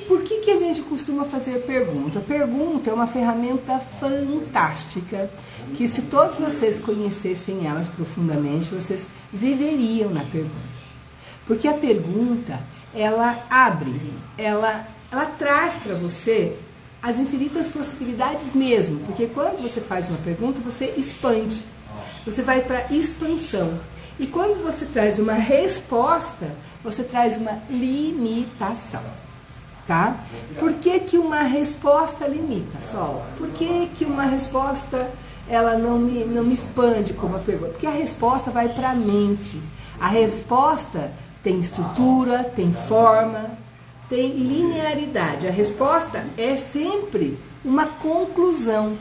Por que a gente costuma fazer pergunta? Pergunta é uma ferramenta fantástica, que se todos vocês conhecessem elas profundamente, vocês viveriam na pergunta. Porque a pergunta, ela abre, ela traz para você as infinitas possibilidades mesmo. Porque quando você faz uma pergunta, você expande, você vai para expansão. E quando você traz uma resposta, você traz uma limitação. Tá? Por que uma resposta limita, Sol? Por que uma resposta ela não me expande como a pergunta? Porque a resposta vai para a mente. A resposta tem estrutura, tem forma, tem linearidade. A resposta é sempre uma conclusão.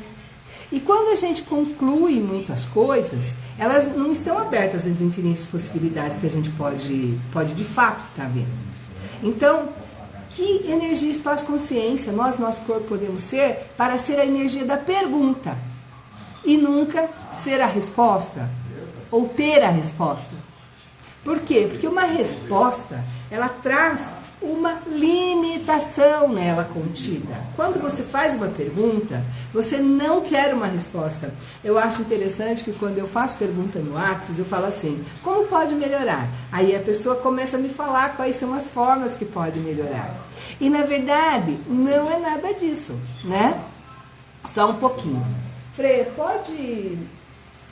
E quando a gente conclui muitas coisas, elas não estão abertas às infinitas possibilidades que a gente pode de fato estar vendo. Então, que energia, espaço, consciência nosso corpo podemos ser para ser a energia da pergunta e nunca ser a resposta ou ter a resposta? Por quê? Porque uma resposta, ela traz uma limitação nela contida. Quando você faz uma pergunta, você não quer uma resposta. Eu acho interessante que quando eu faço pergunta no Axis, eu falo assim, como pode melhorar? Aí a pessoa começa a me falar quais são as formas que pode melhorar. E na verdade, não é nada disso, né? Só um pouquinho. Frei, pode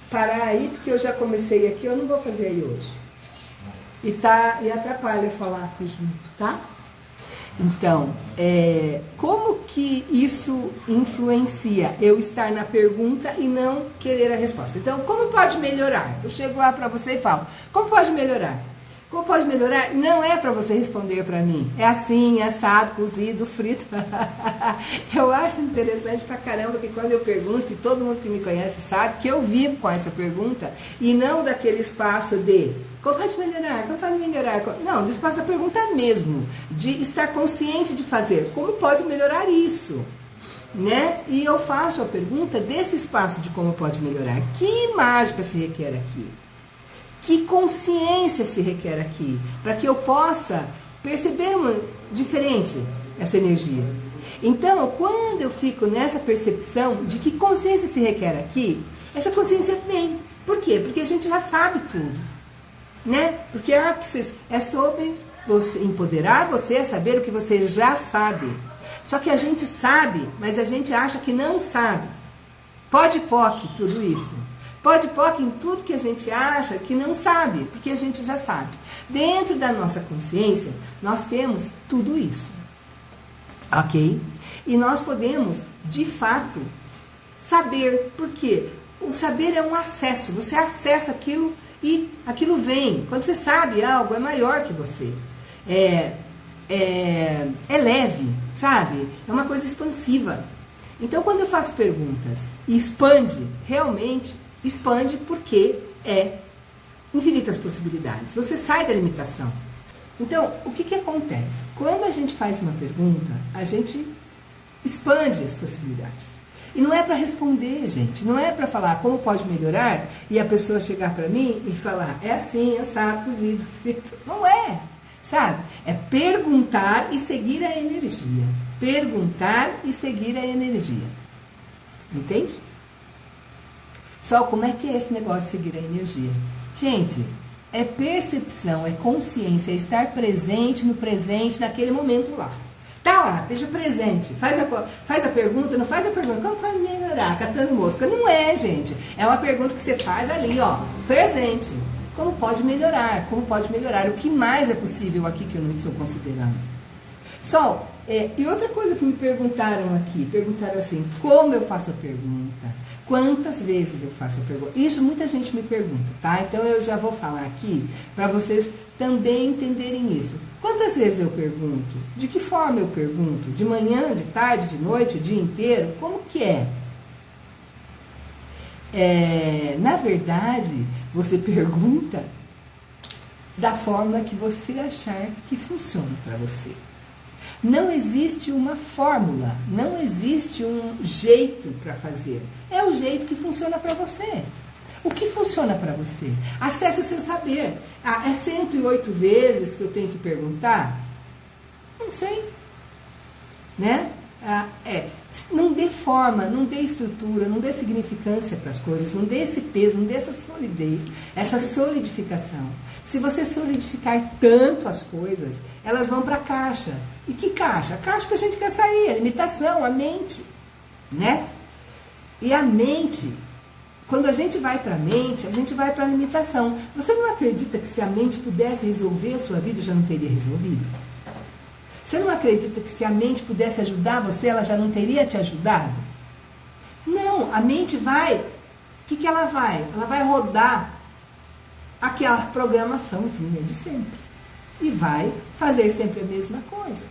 parar aí, porque eu já comecei aqui, eu não vou fazer aí hoje. E atrapalha falar aqui junto, tá? Então, como que isso influencia eu estar na pergunta e não querer a resposta? Então, como pode melhorar? Eu chego lá para você e falo, como pode melhorar? Como pode melhorar? Não é para você responder para mim. É assim, assado, cozido, frito. Eu acho interessante pra caramba que quando eu pergunto, e todo mundo que me conhece sabe que eu vivo com essa pergunta, e não daquele espaço de como pode melhorar? Como pode melhorar? Não, do espaço da pergunta mesmo, de estar consciente de fazer. Como pode melhorar isso? Né? E eu faço a pergunta desse espaço de como pode melhorar. Que mágica se requer aqui? Que consciência se requer aqui? Para que eu possa perceber diferente essa energia. Então, quando eu fico nessa percepção de que consciência se requer aqui, essa consciência vem. Por quê? Porque a gente já sabe tudo. Né? Porque é sobre você empoderar você a saber o que você já sabe. Só que a gente sabe, mas a gente acha que não sabe. Pode POC tudo isso. Pode POC em tudo que a gente acha que não sabe, porque a gente já sabe. Dentro da nossa consciência, nós temos tudo isso. Ok? E nós podemos, de fato, saber. Por quê? O saber é um acesso. Você acessa aquilo e aquilo vem. Quando você sabe algo, é maior que você. É leve, sabe? É uma coisa expansiva. Então, quando eu faço perguntas e expande, realmente expande porque é infinitas possibilidades. Você sai da limitação. Então, o que acontece? Quando a gente faz uma pergunta, a gente expande as possibilidades. E não é para responder, gente. Não é para falar como pode melhorar e a pessoa chegar para mim e falar é assim, assado, cozido, frito. Não é, sabe? É perguntar e seguir a energia. Perguntar e seguir a energia. Entende? Só como é que é esse negócio de seguir a energia? Gente, é percepção, é consciência, é estar presente no presente, naquele momento lá. Tá lá, esteja presente. Faz a pergunta, não faz a pergunta. Como pode melhorar? Catando mosca. Não é, gente. É uma pergunta que você faz ali, ó, presente. Como pode melhorar? Como pode melhorar? O que mais é possível aqui que eu não estou considerando? Sol, e outra coisa que me perguntaram aqui, perguntaram assim, como eu faço a pergunta? Quantas vezes eu faço a pergunta? Isso muita gente me pergunta, tá? Então eu já vou falar aqui para vocês também entenderem isso. Quantas vezes eu pergunto? De que forma eu pergunto? De manhã, de tarde, de noite, o dia inteiro? Como que é? Na verdade, você pergunta da forma que você achar que funciona para você. Não existe uma fórmula, não existe um jeito para fazer. É o jeito que funciona para você. O que funciona para você? Acesse o seu saber. É 108 vezes que eu tenho que perguntar? Não sei. né? Não dê forma, não dê estrutura, não dê significância para as coisas, não dê esse peso, não dê essa solidez, essa solidificação. Se você solidificar tanto as coisas, elas vão para a caixa. E que caixa? A caixa que a gente quer sair, a limitação, a mente, né? E a mente, quando a gente vai para a mente, a gente vai para a limitação. Você não acredita que se a mente pudesse resolver a sua vida, já não teria resolvido? Você não acredita que se a mente pudesse ajudar você, ela já não teria te ajudado? Não, a mente vai... O que ela vai? Ela vai rodar aquela programaçãozinha de sempre. E vai fazer sempre a mesma coisa.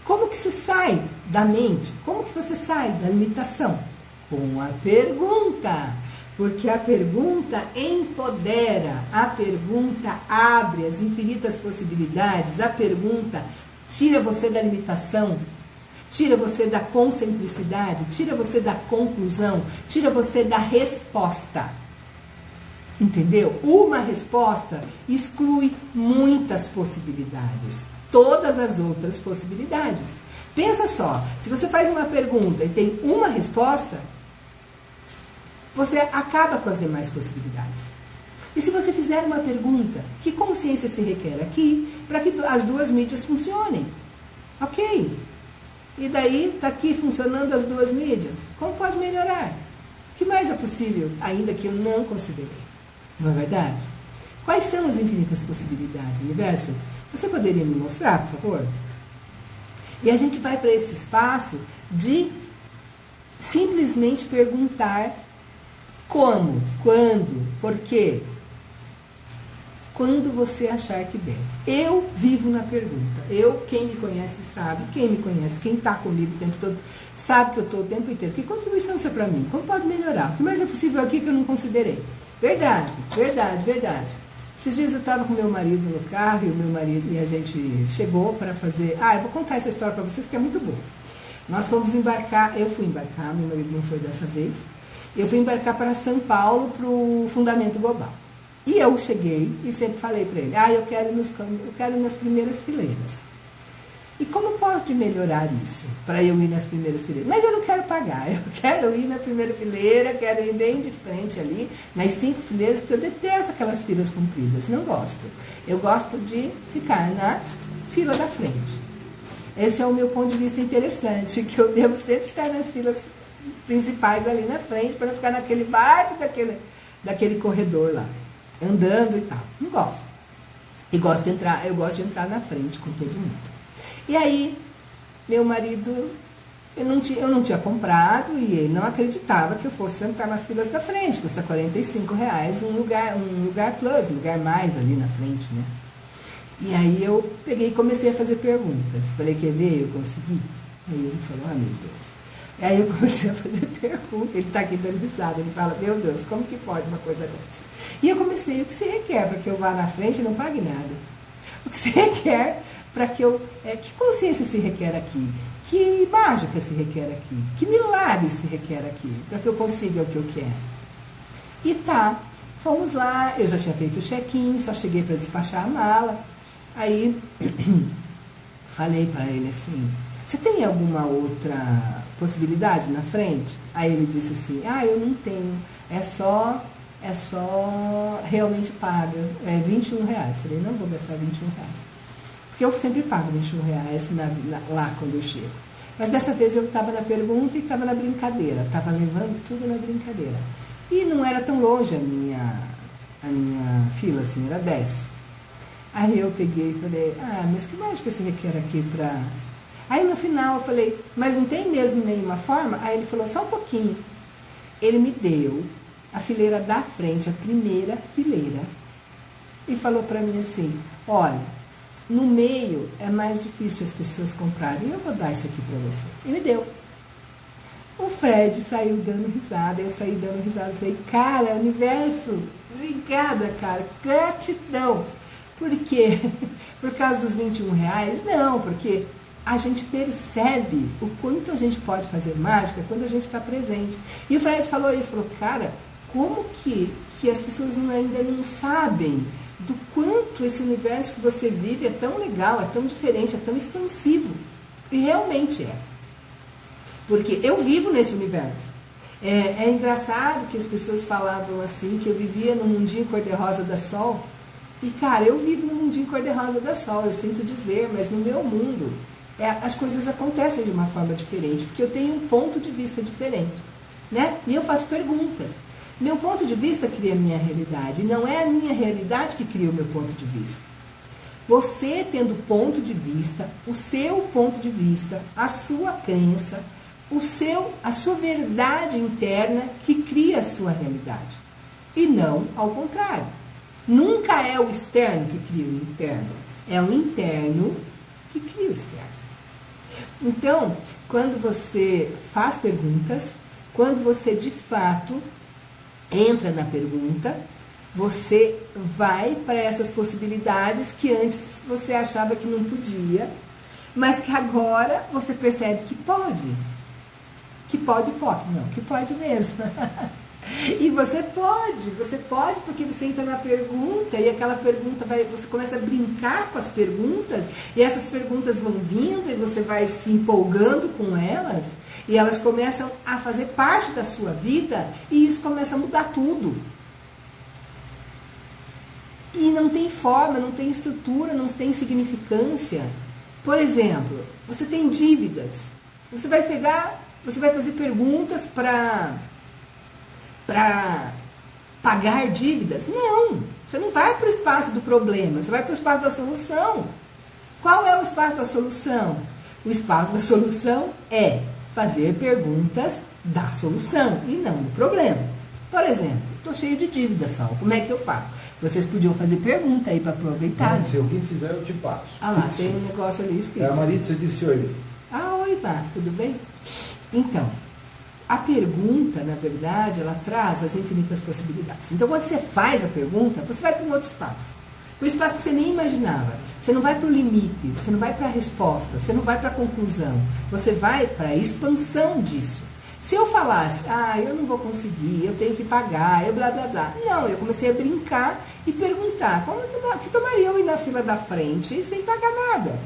Como que se sai da mente? Como que você sai da limitação? Com a pergunta. Porque a pergunta empodera, a pergunta abre as infinitas possibilidades, a pergunta tira você da limitação, tira você da concentricidade, tira você da conclusão, tira você da resposta. Entendeu? Uma resposta exclui muitas possibilidades, todas as outras possibilidades. Pensa só, se você faz uma pergunta e tem uma resposta, você acaba com as demais possibilidades. E se você fizer uma pergunta, que consciência se requer aqui para que as duas mídias funcionem? Ok. E daí está aqui funcionando as duas mídias. Como pode melhorar? O que mais é possível, ainda que eu não considerei? Não é verdade? Quais são as infinitas possibilidades, universo? Você poderia me mostrar, por favor? E a gente vai para esse espaço de simplesmente perguntar como, quando, por quê? Quando você achar que deve. Eu vivo na pergunta. Quem me conhece sabe, quem me conhece, quem está comigo o tempo todo, sabe que eu estou o tempo inteiro. Que contribuição isso é para mim? Como pode melhorar? O que mais é possível aqui que eu não considerei? Verdade, verdade, verdade. Esses dias eu estava com meu marido no carro e a gente chegou para fazer... eu vou contar essa história para vocês que é muito boa. Nós fomos embarcar, eu fui embarcar, meu marido não foi dessa vez. Eu fui embarcar para São Paulo para o Fundamento Global. E eu cheguei e sempre falei para ele, eu quero ir nas primeiras fileiras. E como pode melhorar isso para eu ir nas primeiras fileiras? Mas eu não quero pagar, eu quero ir na primeira fileira, quero ir bem de frente ali, nas 5 fileiras, porque eu detesto aquelas filas compridas, não gosto. Eu gosto de ficar na fila da frente. Esse é o meu ponto de vista interessante, que eu devo sempre estar nas filas principais ali na frente, para não ficar naquele baita daquele corredor lá, andando e tal. Não gosto. Eu gosto de entrar na frente com todo mundo. E aí, meu marido, eu não tinha comprado e ele não acreditava que eu fosse sentar nas filas da frente. Custa R$45 um lugar plus, um lugar mais ali na frente, né? E aí eu peguei e comecei a fazer perguntas. Falei, quer ver? Eu consegui? Aí ele falou, meu Deus. E aí eu comecei a fazer perguntas. Ele está aqui dando risada. Ele fala, meu Deus, como que pode uma coisa dessa? E eu comecei, o que se requer para que eu vá na frente e não pague nada? O que se requer para que eu... que consciência se requer aqui? Que mágica se requer aqui? Que milagre se requer aqui? Para que eu consiga o que eu quero? E tá, fomos lá. Eu já tinha feito o check-in, só cheguei para despachar a mala. Aí, falei para ele assim, você tem alguma outra possibilidade na frente? Aí ele disse assim, eu não tenho, é só realmente paga, R$21. Falei, não vou gastar R$21. Porque eu sempre pago R$21 lá quando eu chego. Mas dessa vez eu estava na pergunta e estava na brincadeira, estava levando tudo na brincadeira. E não era tão longe a minha fila, assim, era 10. Aí eu peguei e falei, mas que mágica se requer aqui para... Aí no final eu falei, mas não tem mesmo nenhuma forma? Aí ele falou, só um pouquinho. Ele me deu a fileira da frente, a primeira fileira, e falou para mim assim, olha, no meio é mais difícil as pessoas comprarem, eu vou dar isso aqui para você. E me deu. O Fred saiu dando risada, eu saí dando risada, falei, cara, universo, obrigada, cara, gratidão. Por quê? Por causa dos R$21? Não, porque a gente percebe o quanto a gente pode fazer mágica quando a gente está presente. E o Fred falou isso, falou, cara, como que as pessoas ainda não sabem do quanto esse universo que você vive é tão legal, é tão diferente, é tão expansivo. E realmente é. Porque eu vivo nesse universo. É engraçado que as pessoas falavam assim, que eu vivia no mundinho cor-de-rosa da Sol. E, cara, eu vivo no mundinho cor-de-rosa da Sol, eu sinto dizer, mas no meu mundo as coisas acontecem de uma forma diferente, porque eu tenho um ponto de vista diferente, né? E eu faço perguntas. Meu ponto de vista cria a minha realidade, e não é a minha realidade que cria o meu ponto de vista. Você tendo ponto de vista, o seu ponto de vista, a sua crença, a sua verdade interna que cria a sua realidade. E não ao contrário. Nunca é o externo que cria o interno. É o interno que cria o externo. Então, quando você faz perguntas, quando você de fato entra na pergunta, você vai para essas possibilidades que antes você achava que não podia, mas que agora você percebe que pode. Que pode mesmo. E você pode porque você entra na pergunta e aquela pergunta você começa a brincar com as perguntas e essas perguntas vão vindo e você vai se empolgando com elas e elas começam a fazer parte da sua vida e isso começa a mudar tudo. E não tem forma, não tem estrutura, não tem significância. Por exemplo, você tem dívidas. Você vai fazer perguntas para pagar dívidas? Não, você não vai para o espaço do problema, você vai para o espaço da solução. Qual é o espaço da solução? O espaço da solução é fazer perguntas da solução e não do problema. Por exemplo, estou cheio de dívidas, Sol, como é que eu faço? Vocês podiam fazer pergunta aí para aproveitar. Se alguém fizer, eu te passo. Ah lá, tem um negócio ali escrito. A Maritza disse oi. Ah, oi, Má, tudo bem? Então, a pergunta, na verdade, ela traz as infinitas possibilidades. Então, quando você faz a pergunta, você vai para um outro espaço. Para um espaço que você nem imaginava. Você não vai para o limite, você não vai para a resposta, você não vai para a conclusão. Você vai para a expansão disso. Se eu falasse, eu não vou conseguir, eu tenho que pagar, eu blá blá blá. Não, eu comecei a brincar e perguntar, que tomaria eu ir na fila da frente sem pagar nada?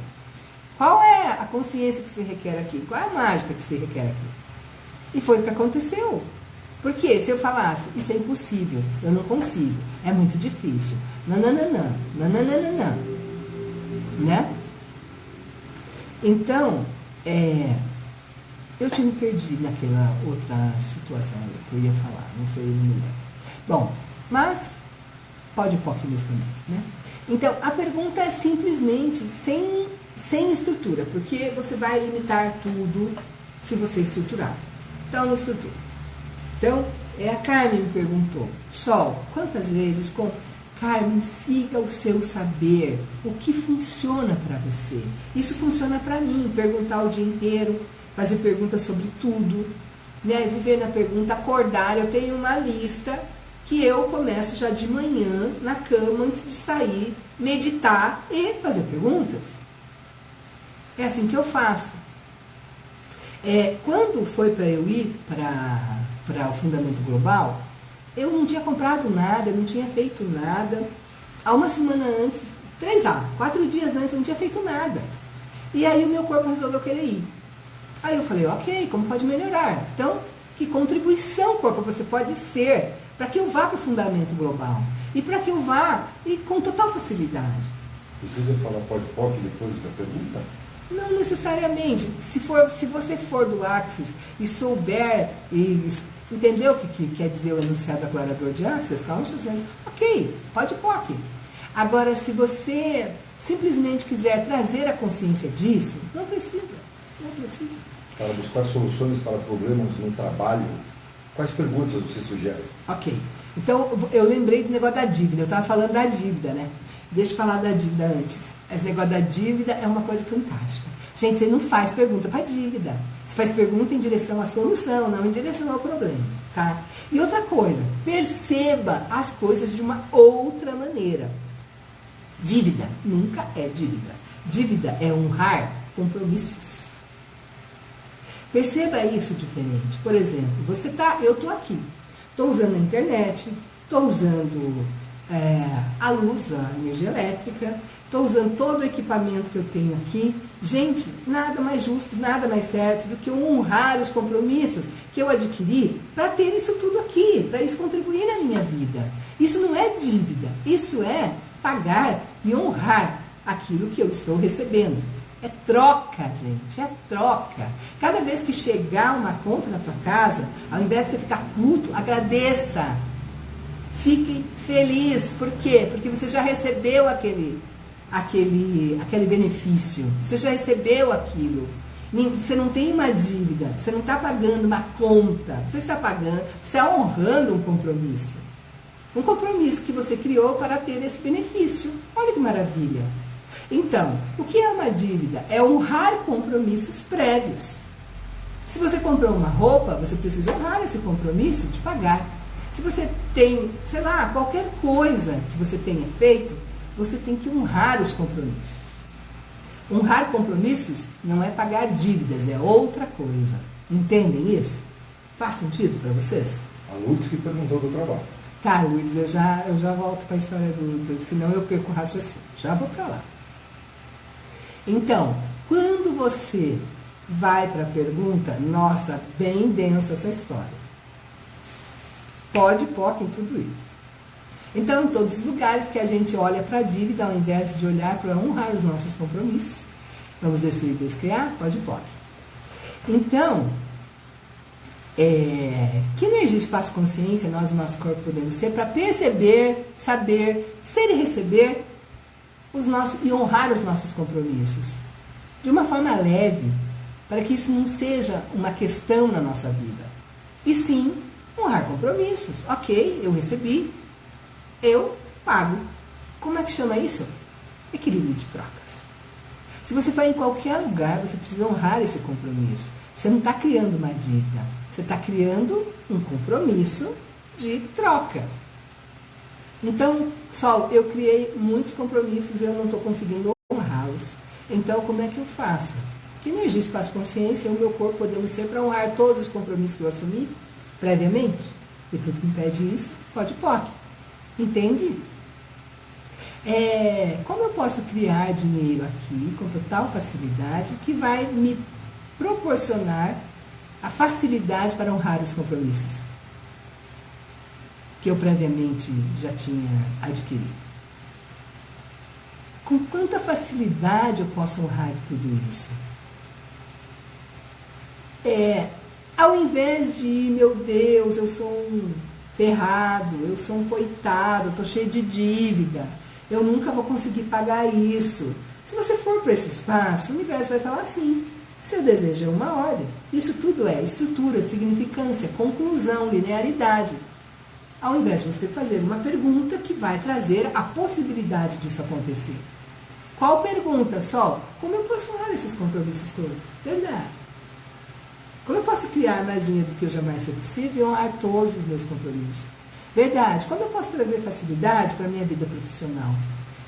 Qual é a consciência que se requer aqui? Qual é a mágica que se requer aqui? E foi o que aconteceu. Porque se eu falasse, isso é impossível, eu não consigo, é muito difícil, nananana, né? Então, eu tinha me perdido naquela outra situação ali que eu ia falar, não sei, não me lembro. Bom, mas pode POC nisso também, né? Então, a pergunta é simplesmente sem estrutura, porque você vai limitar tudo se você estruturar. Então, não estrutura. Então, a Carmen me perguntou, Sol, quantas vezes Carmen, siga o seu saber, o que funciona para você? Isso funciona para mim, perguntar o dia inteiro, fazer perguntas sobre tudo, né? Viver na pergunta, acordar, eu tenho uma lista que eu começo já de manhã, na cama, antes de sair, meditar e fazer perguntas. É assim que eu faço. Quando foi para eu ir para o Fundamento Global, eu não tinha comprado nada, eu não tinha feito nada. Há uma semana antes, 4 dias antes, eu não tinha feito nada. E aí o meu corpo resolveu querer ir. Aí eu falei, ok, como pode melhorar? Então, que contribuição, corpo, você pode ser para que eu vá para o Fundamento Global? E para que eu vá e com total facilidade. Precisa falar pode depois da pergunta? Não necessariamente. Se você for do Axis e souber e entender o que quer dizer o enunciado aclarador de Axis, ok, pode POC. Agora, se você simplesmente quiser trazer a consciência disso, não precisa. Para buscar soluções para problemas no trabalho, quais perguntas você sugere? Ok. Então, eu lembrei do negócio da dívida. Eu estava falando da dívida, né? Deixa eu falar da dívida antes. Esse negócio da dívida é uma coisa fantástica. Gente, você não faz pergunta para dívida. Você faz pergunta em direção à solução, não em direção ao problema, tá? E outra coisa, perceba as coisas de uma outra maneira. Dívida nunca é dívida. Dívida é honrar compromissos. Perceba isso diferente. Por exemplo, eu estou aqui, estou usando a internet, estou usando a luz, a energia elétrica, estou usando todo o equipamento que eu tenho aqui. Gente, nada mais justo, nada mais certo do que eu honrar os compromissos que eu adquiri para ter isso tudo aqui, para isso contribuir na minha vida. Isso não é dívida, isso é pagar e honrar aquilo que eu estou recebendo. É troca, gente, é troca. Cada vez que chegar uma conta na tua casa, ao invés de você ficar puto, agradeça. Fique feliz. Por quê? Porque você já recebeu aquele benefício. Você já recebeu aquilo. Você não tem uma dívida. Você não está pagando uma conta. Você está pagando, você está honrando um compromisso. Um compromisso que você criou para ter esse benefício. Olha que maravilha. Então, o que é uma dívida? É honrar compromissos prévios. Se você comprou uma roupa, você precisa honrar esse compromisso de pagar. Se você tem, sei lá, qualquer coisa que você tenha feito, você tem que honrar os compromissos. Honrar compromissos não é pagar dívidas, é outra coisa. Entendem isso? Faz sentido para vocês? A Lourdes que perguntou do trabalho. Tá, Lourdes, eu já volto para a história senão eu perco o raciocínio. Já vou para lá. Então, quando você vai para a pergunta, nossa, bem densa essa história. Pode POC em tudo isso. Então, em todos os lugares que a gente olha para a dívida, ao invés de olhar para honrar os nossos compromissos, vamos destruir, descriar, pode POC. Então, que energia, espaço, consciência nós e nosso corpo podemos ser para perceber, saber, ser e receber e honrar os nossos compromissos de uma forma leve, para que isso não seja uma questão na nossa vida, e sim honrar compromissos. Ok, eu recebi, eu pago. Como é que chama isso? Equilíbrio de trocas. Se você vai em qualquer lugar, você precisa honrar esse compromisso. Você não está criando uma dívida, você está criando um compromisso de troca. Então, Sol, eu criei muitos compromissos e eu não estou conseguindo honrá-los. Então, como é que eu faço? Que energia, espaço, consciência e o meu corpo podemos ser para honrar todos os compromissos que eu assumi previamente? E tudo que impede isso, pode POC. Entende? Como eu posso criar dinheiro aqui com total facilidade que vai me proporcionar a facilidade para honrar os compromissos que eu previamente já tinha adquirido? Com quanta facilidade eu posso honrar tudo isso? Ao invés de, meu Deus, eu sou um ferrado, eu sou um coitado, estou cheio de dívida, eu nunca vou conseguir pagar isso. Se você for para esse espaço, o universo vai falar assim: seu desejo é uma ordem. Isso tudo é estrutura, significância, conclusão, linearidade. Ao invés de você fazer uma pergunta que vai trazer a possibilidade disso acontecer. Qual pergunta, Sol? Como eu posso honrar esses compromissos todos? Verdade. Como eu posso criar mais dinheiro do que eu jamais sei possível e honrar todos os meus compromissos? Verdade. Como eu posso trazer facilidade para a minha vida profissional?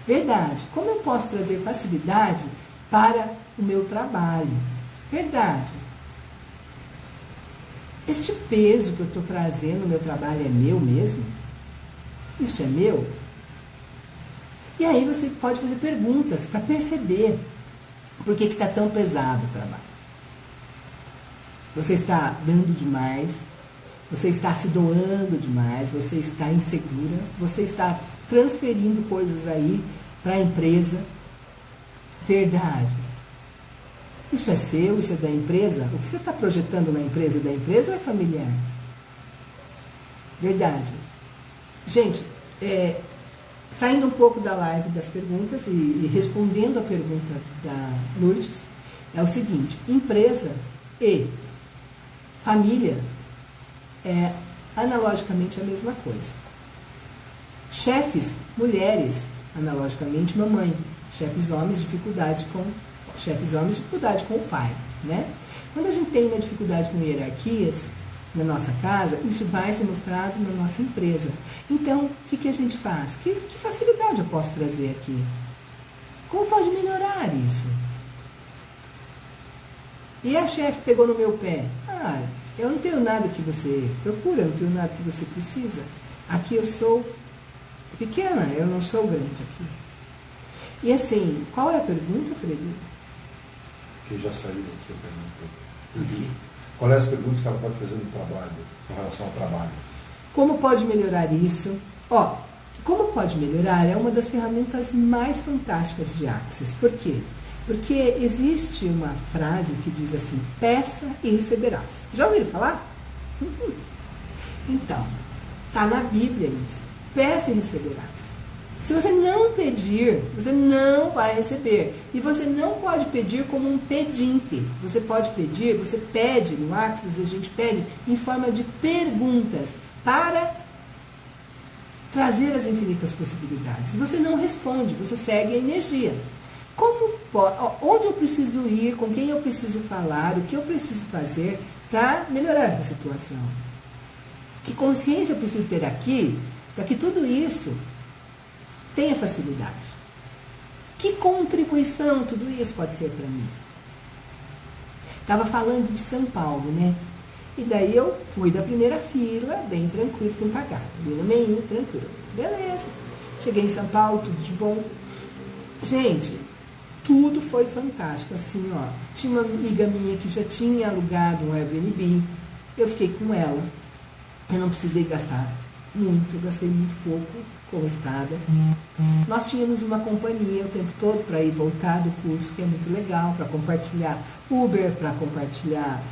Verdade. Como eu posso trazer facilidade para o meu trabalho? Verdade. Este peso que eu estou trazendo no meu trabalho é meu mesmo? Isso é meu? E aí você pode fazer perguntas para perceber por que está tão pesado o trabalho. Você está dando demais, você está se doando demais, você está insegura, você está transferindo coisas aí para a empresa. Verdade. Isso é seu, isso é da empresa? O que você está projetando na empresa da empresa ou é familiar? Verdade. Gente, saindo um pouco da live das perguntas e respondendo a pergunta da Lourdes, é o seguinte: empresa e família é analogicamente a mesma coisa. Chefes, mulheres, analogicamente mamãe. Chefes homens, dificuldade com o pai, né? Quando a gente tem uma dificuldade com hierarquias na nossa casa, isso vai ser mostrado na nossa empresa. Então, o que a gente faz? Que facilidade eu posso trazer aqui? Como pode melhorar isso? E a chefe pegou no meu pé. Eu não tenho nada que você procura, eu não tenho nada que você precisa. Aqui eu sou pequena, eu não sou grande aqui. E assim, qual é a pergunta, Frederico? Que já saiu aqui a pergunta. Okay. Qual é as perguntas que ela pode fazer no trabalho, com relação ao trabalho? Como pode melhorar isso? Como pode melhorar é uma das ferramentas mais fantásticas de Axis. Por quê? Porque existe uma frase que diz assim, peça e receberás. Já ouviram falar? Então, está na Bíblia isso. Peça e receberás. Se você não pedir, você não vai receber. E você não pode pedir como um pedinte. Você pode pedir, você pede, no Axis a gente pede em forma de perguntas para trazer as infinitas possibilidades. Você não responde, você segue a energia. Onde eu preciso ir, com quem eu preciso falar, o que eu preciso fazer para melhorar essa situação? Que consciência eu preciso ter aqui para que tudo isso tenha facilidade? Que contribuição tudo isso pode ser para mim? Estava falando de São Paulo, né? E daí eu fui da primeira fila, bem tranquilo, sem pagar. Ali no meio, tranquilo. Beleza. Cheguei em São Paulo, tudo de bom. Gente, tudo foi fantástico. Assim, ó, tinha uma amiga minha que já tinha alugado um Airbnb. Eu fiquei com ela. Eu não precisei gastar muito, eu gastei muito pouco como estada. Nós tínhamos uma companhia o tempo todo para ir voltar do curso, que é muito legal, para compartilhar Uber, para compartilhar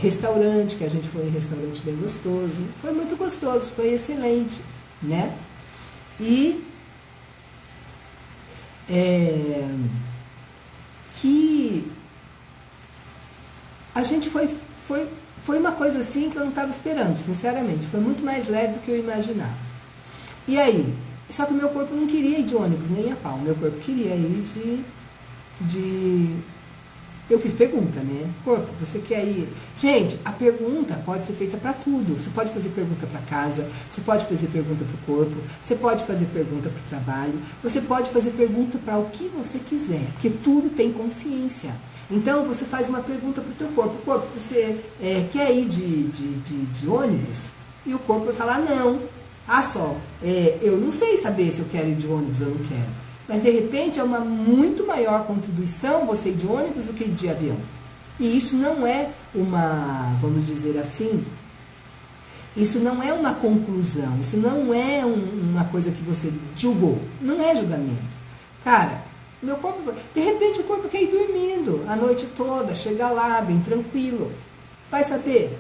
restaurante, que a gente foi em restaurante bem gostoso. Foi muito gostoso, foi excelente, né? E que a gente foi uma coisa assim que eu não estava esperando, sinceramente. Foi muito mais leve do que eu imaginava. E aí? Só que o meu corpo não queria ir de ônibus, nem a pau. O meu corpo queria ir Eu fiz pergunta, né? Corpo, você quer ir? Gente, a pergunta pode ser feita para tudo. Você pode fazer pergunta para casa, você pode fazer pergunta para o corpo, você pode fazer pergunta para o trabalho, você pode fazer pergunta para o que você quiser, porque tudo tem consciência. Então, você faz uma pergunta para o teu corpo. Corpo, você quer ir de ônibus? E o corpo vai falar, não. Eu não sei saber se eu quero ir de ônibus ou não quero. Mas, de repente, é uma muito maior contribuição você ir de ônibus do que de avião. E isso não é uma, vamos dizer assim, isso não é uma conclusão, isso não é uma coisa que você julgou. Não é julgamento. Cara, meu corpo, de repente o corpo quer ir dormindo a noite toda, chega lá bem tranquilo. Vai saber?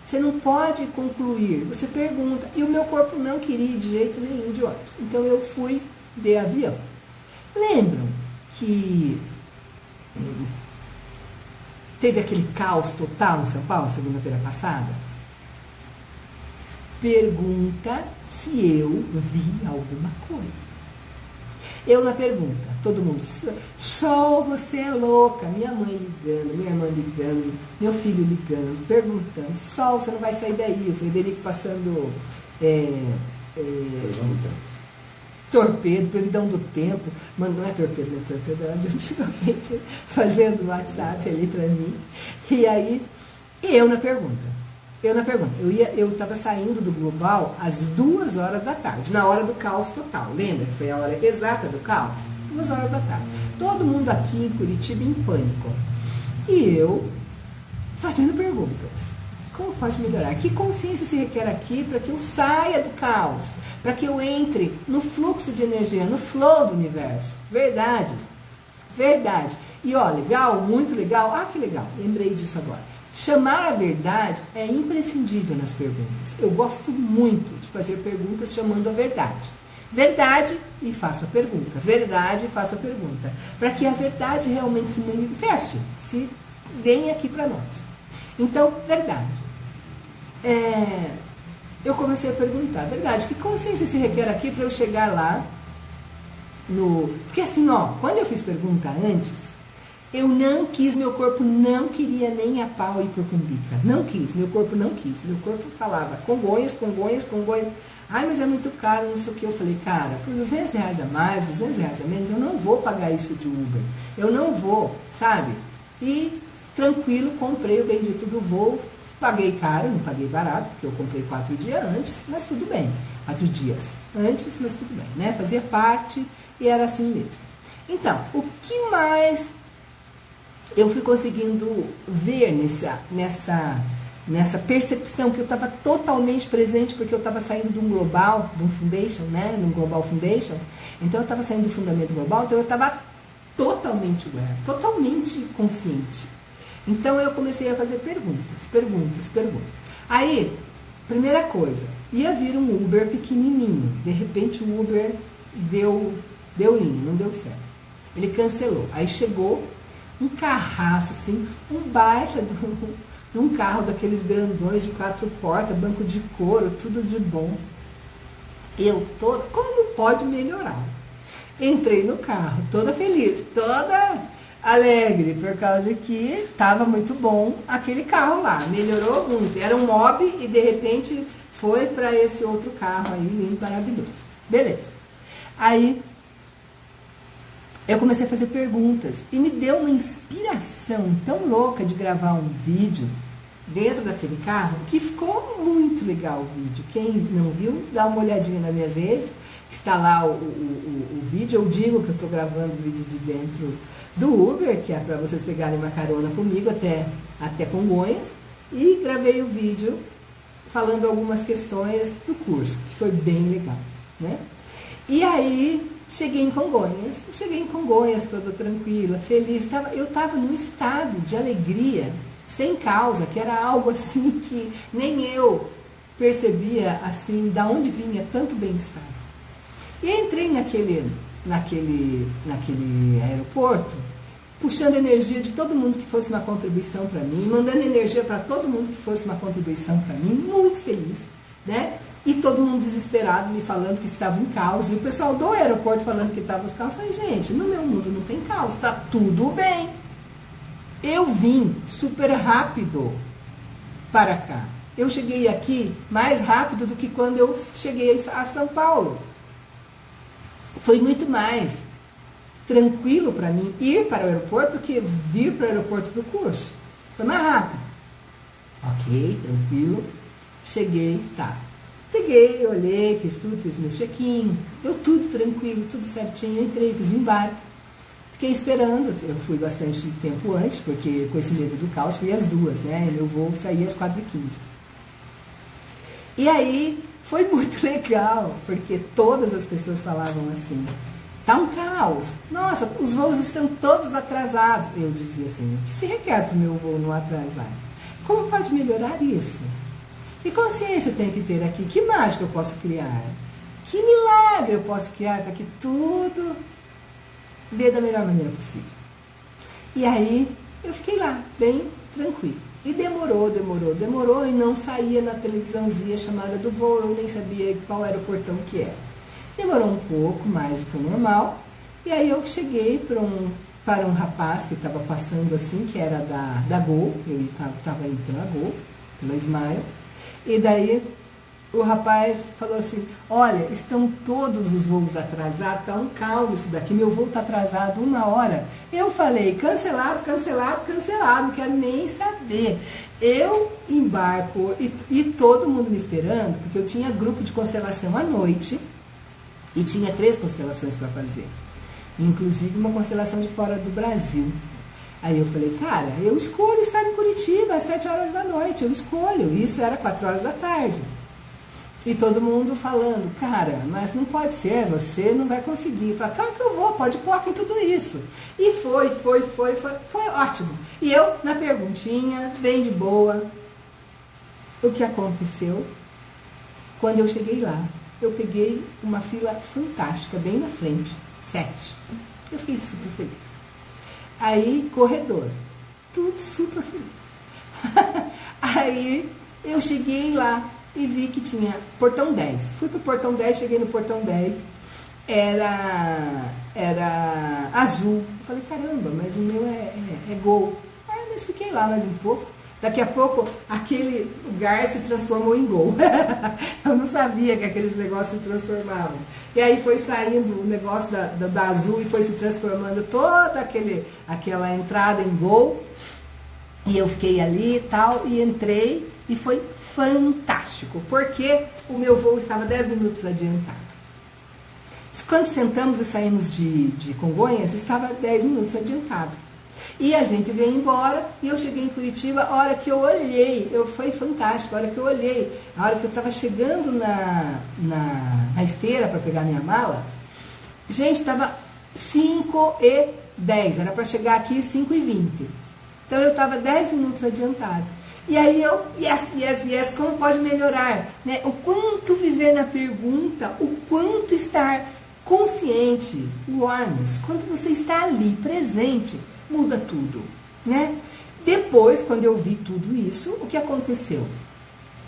Você não pode concluir, você pergunta. E o meu corpo não queria ir de jeito nenhum de ônibus. Então eu fui de avião. Lembram que teve aquele caos total em São Paulo, segunda-feira passada? Pergunta se eu vi alguma coisa. Eu na pergunta, todo mundo, Sol, você é louca, minha mãe ligando, minha irmã ligando, meu filho ligando, perguntando, Sol, você não vai sair daí, o Frederico passando torpedo, previsão do tempo, mas não é torpedo, era de antigamente, fazendo WhatsApp ali pra mim, e aí, eu na pergunta, eu estava saindo do Global às 2 horas da tarde, na hora do caos total, lembra? Foi a hora exata do caos, 2 horas da tarde, todo mundo aqui em Curitiba em pânico, e eu fazendo perguntas. Como pode melhorar? Que consciência se requer aqui para que eu saia do caos? Para que eu entre no fluxo de energia, no flow do universo? Verdade. Verdade. E ó, legal, muito legal. Ah, que legal, lembrei disso agora. Chamar a verdade é imprescindível nas perguntas. Eu gosto muito de fazer perguntas chamando a verdade. Verdade e faço a pergunta. Verdade e faço a pergunta. Para que a verdade realmente se manifeste, se venha aqui para nós. Então, verdade. Eu comecei a perguntar, verdade, que consciência se requer aqui para eu chegar lá no... Porque assim, ó, quando eu fiz pergunta antes, eu não quis, meu corpo não queria nem a pau ir por Cumbica. Não quis, meu corpo não quis. Meu corpo falava, Congonhas. Ai, mas é muito caro, não sei o que. Eu falei, cara, por R$200 a mais, R$200 a menos, eu não vou pagar isso de Uber. Eu não vou, sabe? E tranquilo, comprei o bendito do voo, Paguei caro, não paguei barato, porque eu comprei 4 dias antes, mas tudo bem. 4 dias antes, mas tudo bem, né? Fazia parte e era assim mesmo. Então, o que mais eu fui conseguindo ver nessa percepção que eu estava totalmente presente, porque eu estava saindo de um global, de um foundation, né? Num global foundation. Então eu estava saindo do fundamento global, então eu estava totalmente aware, totalmente consciente. Então eu comecei a fazer perguntas. Aí, primeira coisa, ia vir um Uber pequenininho. De repente o Uber deu linha, não deu certo. Ele cancelou. Aí chegou um carraço, assim, um baita de um carro daqueles grandões de 4 portas, banco de couro, tudo de bom. Como pode melhorar? Entrei no carro, toda feliz, toda alegre, por causa que estava muito bom aquele carro lá, melhorou muito. Era um mob e de repente foi para esse outro carro aí, lindo, maravilhoso. Beleza. Aí eu comecei a fazer perguntas e me deu uma inspiração tão louca de gravar um vídeo dentro daquele carro que ficou muito legal o vídeo. Quem não viu, dá uma olhadinha nas minhas redes, está lá o vídeo. Eu digo que eu estou gravando o vídeo de dentro do Uber, que é para vocês pegarem uma carona comigo até Congonhas, e gravei o vídeo falando algumas questões do curso, que foi bem legal, né? E aí cheguei em Congonhas toda tranquila, feliz. Eu estava num estado de alegria sem causa, que era algo assim que nem eu percebia assim da onde vinha tanto bem-estar. E entrei naquele aeroporto, puxando energia de todo mundo que fosse uma contribuição para mim, mandando energia para todo mundo que fosse uma contribuição para mim, muito feliz, né? E todo mundo desesperado, me falando que estava em caos, e o pessoal do aeroporto falando que estava em caos. Eu falei, gente, no meu mundo não tem caos, tá tudo bem. Eu vim super rápido para cá. Eu cheguei aqui mais rápido do que quando eu cheguei a São Paulo. Foi muito mais tranquilo para mim ir para o aeroporto do que vir para o aeroporto para o curso. Foi mais rápido. Ok, tranquilo. Cheguei, tá. Peguei, olhei, fiz tudo, fiz meu check-in. Deu tudo tranquilo, tudo certinho. Entrei, fiz o embarque. Fiquei esperando, eu fui bastante tempo antes, porque com esse medo do caos fui às 2, né? E meu voo saía às 4h15. E aí foi muito legal, porque todas as pessoas falavam assim, tá um caos, nossa, os voos estão todos atrasados. Eu dizia assim, o que se requer para o meu voo não atrasar? Como pode melhorar isso? Que consciência eu tenho que ter aqui? Que mágica eu posso criar? Que milagre eu posso criar para que tudo dê da melhor maneira possível? E aí eu fiquei lá, bem tranquilo. E demorou e não saía na televisãozinha chamada do voo, eu nem sabia qual era o portão que era. Demorou um pouco mais do que o normal, e aí eu cheguei para um rapaz que estava passando assim, que era da Gol, eu estava indo pela Gol, pela Smile, e daí o rapaz falou assim, olha, estão todos os voos atrasados, está um caos isso daqui, meu voo está atrasado 1 hora. Eu falei, cancelado, não quero nem saber. Eu embarco e todo mundo me esperando, porque eu tinha grupo de constelação à noite e tinha 3 constelações para fazer, inclusive uma constelação de fora do Brasil. Aí eu falei, cara, eu escolho estar em Curitiba às 7 horas da noite, eu escolho. Isso era 4 horas da tarde. E todo mundo falando, cara, mas não pode ser, você não vai conseguir. Eu falei, claro que eu vou, pode pôr em tudo isso. E foi ótimo. E eu, na perguntinha, bem de boa, o que aconteceu? Quando eu cheguei lá, eu peguei uma fila fantástica, bem na frente, 7. Eu fiquei super feliz. Aí, corredor, tudo super feliz. Aí, eu cheguei lá e vi que tinha portão 10. Fui pro portão 10, cheguei no portão 10, era azul. Eu falei, caramba, mas o meu é Gol. Aí, mas fiquei lá mais um pouco. Daqui a pouco, aquele lugar se transformou em Gol. Eu não sabia que aqueles negócios se transformavam. E aí foi saindo o negócio da azul e foi se transformando toda aquela entrada em Gol. E eu fiquei ali e tal, e entrei, e foi fantástico, porque o meu voo estava 10 minutos adiantado. Quando sentamos e saímos de Congonhas, estava 10 minutos adiantado. E a gente veio embora, e eu cheguei em Curitiba, a hora que eu olhei, foi fantástico, a hora que eu olhei, a hora que eu estava chegando na esteira para pegar minha mala, gente, estava 5h10, era para chegar aqui 5h20. Então eu estava 10 minutos adiantado. E aí eu, yes, como pode melhorar? Né? O quanto viver na pergunta, o quanto estar consciente, awareness, quando você está ali, presente, muda tudo. Né? Depois, quando eu vi tudo isso, o que aconteceu?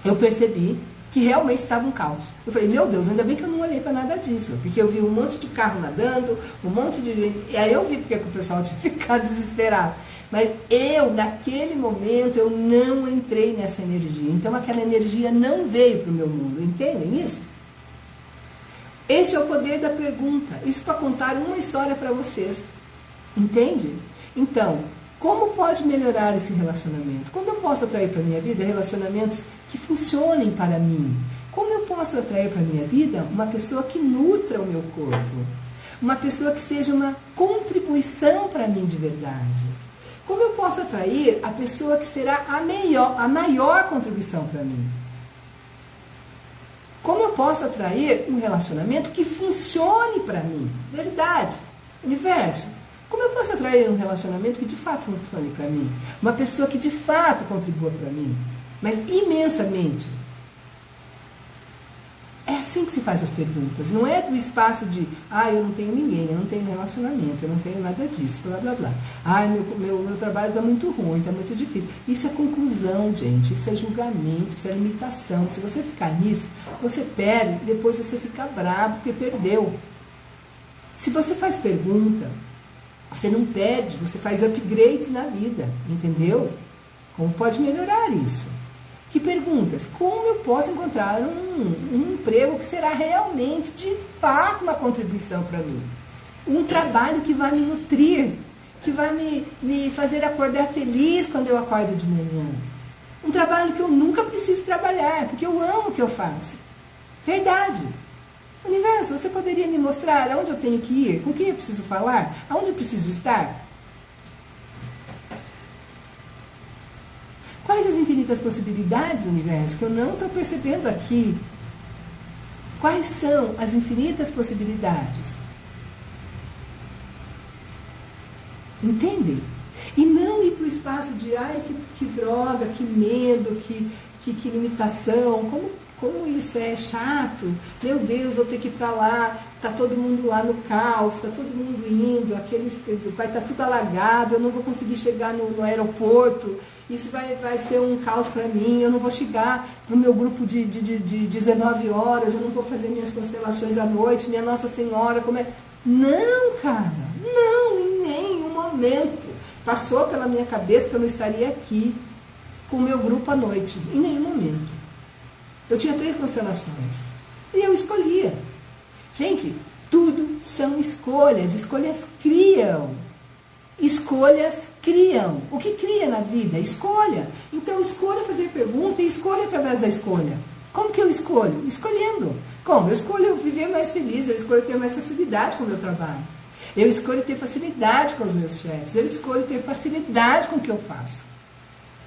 Eu percebi que realmente estava um caos. Eu falei, meu Deus, ainda bem que eu não olhei para nada disso, porque eu vi um monte de carro nadando, um monte de gente, e aí eu vi porque que o pessoal tinha ficado desesperado. Mas eu, naquele momento, eu não entrei nessa energia. Então aquela energia não veio para o meu mundo. Entendem isso? Esse é o poder da pergunta. Isso para contar uma história para vocês. Entende? Então, como pode melhorar esse relacionamento? Como eu posso atrair para a minha vida relacionamentos que funcionem para mim? Como eu posso atrair para a minha vida uma pessoa que nutra o meu corpo? Uma pessoa que seja uma contribuição para mim de verdade? Como eu posso atrair a pessoa que será a maior contribuição para mim? Como eu posso atrair um relacionamento que funcione para mim? Verdade. Universo. Como eu posso atrair um relacionamento que de fato funcione para mim? Uma pessoa que de fato contribua para mim, mas imensamente. É assim que se faz as perguntas. Não é do espaço de, eu não tenho ninguém, eu não tenho relacionamento, eu não tenho nada disso, blá, blá, blá. Meu trabalho está muito ruim, está muito difícil. Isso é conclusão, gente. Isso é julgamento, isso é limitação. Se você ficar nisso, você perde, depois você fica bravo porque perdeu. Se você faz pergunta, você não perde, você faz upgrades na vida, entendeu? Como pode melhorar isso? Que perguntas? Como eu posso encontrar um emprego que será realmente, de fato, uma contribuição para mim? Um trabalho que vai me nutrir, que vai me fazer acordar feliz quando eu acordo de manhã. Um trabalho que eu nunca preciso trabalhar, porque eu amo o que eu faço. Verdade. Universo, você poderia me mostrar aonde eu tenho que ir? Com quem eu preciso falar? Aonde eu preciso estar? Quais as infinitas possibilidades, universo, que eu não estou percebendo aqui? Quais são as infinitas possibilidades? Entendem? E não ir para o espaço de, que droga, que medo, que limitação, como isso é chato, meu Deus, vou ter que ir para lá, está todo mundo lá no caos, está todo mundo indo, vai estar tudo alagado, eu não vou conseguir chegar no aeroporto, isso vai ser um caos para mim, eu não vou chegar para o meu grupo de 19 horas, eu não vou fazer minhas constelações à noite, minha Nossa Senhora, como é... Não, cara, não, em nenhum momento passou pela minha cabeça que eu não estaria aqui com o meu grupo à noite, em nenhum momento. Eu tinha 3 constelações. E eu escolhia. Gente, tudo são escolhas. Escolhas criam. Escolhas criam. O que cria na vida? Escolha. Então, escolha fazer pergunta e escolha através da escolha. Como que eu escolho? Escolhendo. Como? Eu escolho viver mais feliz, eu escolho ter mais facilidade com o meu trabalho. Eu escolho ter facilidade com os meus chefes. Eu escolho ter facilidade com o que eu faço.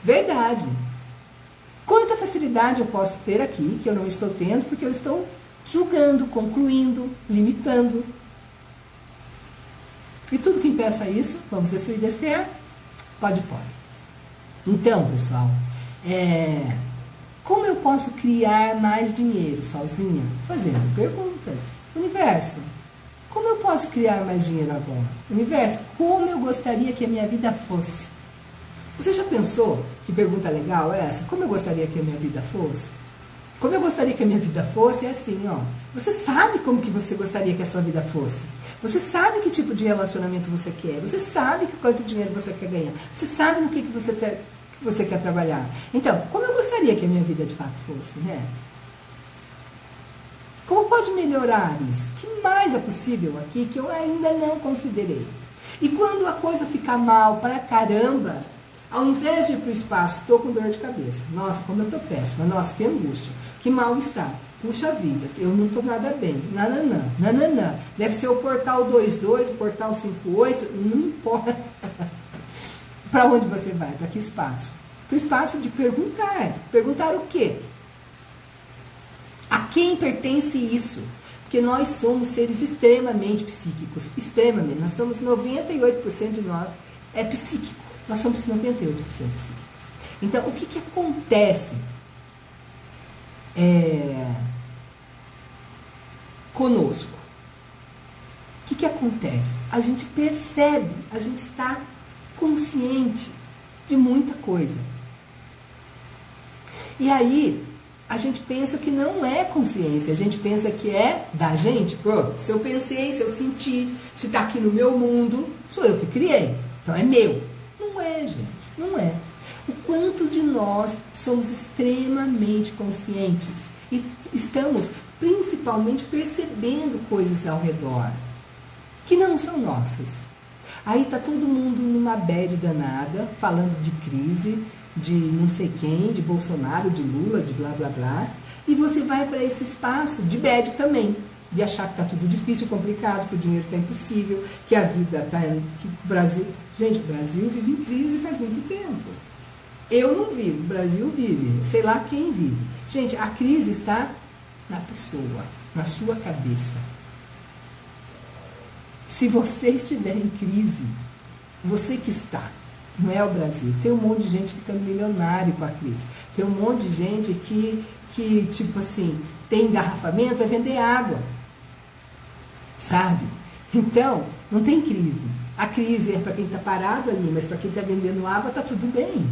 Verdade. Quanta facilidade eu posso ter aqui, que eu não estou tendo, porque eu estou julgando, concluindo, limitando. E tudo que impeça isso, vamos destruir e descriar? Pode. Então, pessoal, como eu posso criar mais dinheiro sozinha? Fazendo perguntas. Universo, como eu posso criar mais dinheiro agora? Universo, como eu gostaria que a minha vida fosse? Você já pensou, que pergunta legal é essa? Como eu gostaria que a minha vida fosse? Como eu gostaria que a minha vida fosse é assim, ó. Você sabe como que você gostaria que a sua vida fosse. Você sabe que tipo de relacionamento você quer. Você sabe quanto dinheiro você quer ganhar. Você sabe no que você quer trabalhar. Então, como eu gostaria que a minha vida de fato fosse, né? Como pode melhorar isso? O que mais é possível aqui que eu ainda não considerei? E quando a coisa ficar mal pra caramba, Ao invés de ir para o espaço, estou com dor de cabeça. Nossa, como eu estou péssima. Nossa, que angústia. Que mal-estar. Puxa vida, eu não estou nada bem. Nananã, nananã. Deve ser o portal 22, o portal 58. Não importa. Para onde você vai? Para que espaço? Para o espaço de perguntar. Perguntar o quê? A quem pertence isso? Porque nós somos seres extremamente psíquicos. Extremamente. Nós somos 98% de nós é psíquico. Nós somos 98% psíquicos. Então, o que acontece conosco? O que acontece? A gente percebe, a gente está consciente de muita coisa. E aí, a gente pensa que não é consciência, a gente pensa que é da gente. Pô, se eu pensei, se eu senti, se está aqui no meu mundo, sou eu que criei, então é meu. Não é, gente, não é. O quanto de nós somos extremamente conscientes e estamos principalmente percebendo coisas ao redor que não são nossas. Aí tá todo mundo numa bad danada, falando de crise, de não sei quem, de Bolsonaro, de Lula, de blá blá blá, e você vai para esse espaço de bad também, de achar que tá tudo difícil, complicado, que o dinheiro tá impossível, que a vida tá... que o Brasil... Gente, o Brasil vive em crise faz muito tempo. Eu não vivo, o Brasil vive, sei lá quem vive. Gente, a crise está na pessoa, na sua cabeça. Se você estiver em crise, você que está, não é o Brasil. Tem um monte de gente ficando milionário com a crise. Tem um monte de gente que tipo assim, tem engarrafamento, vai vender água. Sabe? Então, não tem crise. A crise é para quem está parado ali, mas para quem está vendendo água está tudo bem.